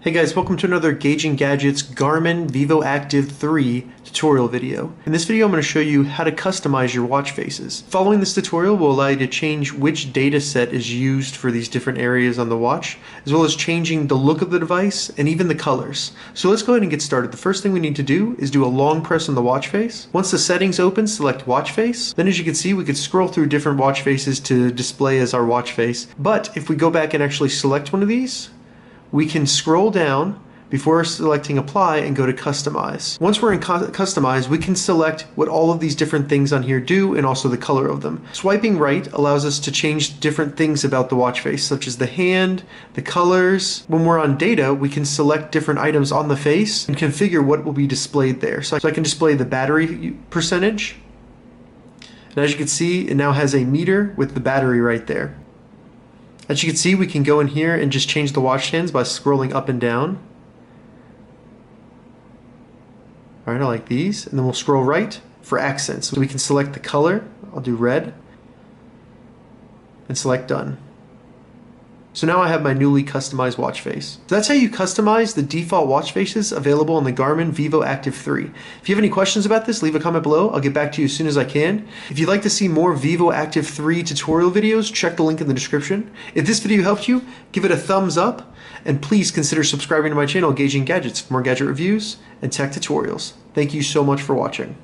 Hey guys, welcome to another Gauging Gadgets Garmin Vivoactive 3 tutorial video. In this video I'm going to show you how to customize your watch faces. Following this tutorial will allow you to change which data set is used for these different areas on the watch, as well as changing the look of the device and even the colors. So let's go ahead and get started. The first thing we need to do is do a long press on the watch face. Once the settings open, select watch face. Then as you can see, we could scroll through different watch faces to display as our watch face. But if we go back and actually select one of these, we can scroll down before selecting apply and go to customize. Once we're in customize, we can select what all of these different things on here do and also the color of them. Swiping right allows us to change different things about the watch face, such as the hand, the colors. When we're on data, we can select different items on the face and configure what will be displayed there. So I can display the battery percentage. And as you can see, it now has a meter with the battery right there. As you can see, we can go in here and just change the watch hands by scrolling up and down. Alright, I like these. And then we'll scroll right for accents. So we can select the color. I'll do red. And select done. So now I have my newly customized watch face. So that's how you customize the default watch faces available on the Garmin Vivoactive 3. If you have any questions about this, leave a comment below. I'll get back to you as soon as I can. If you'd like to see more Vivoactive 3 tutorial videos, check the link in the description. If this video helped you, give it a thumbs up, and please consider subscribing to my channel, Gauging Gadgets, for more gadget reviews and tech tutorials. Thank you so much for watching.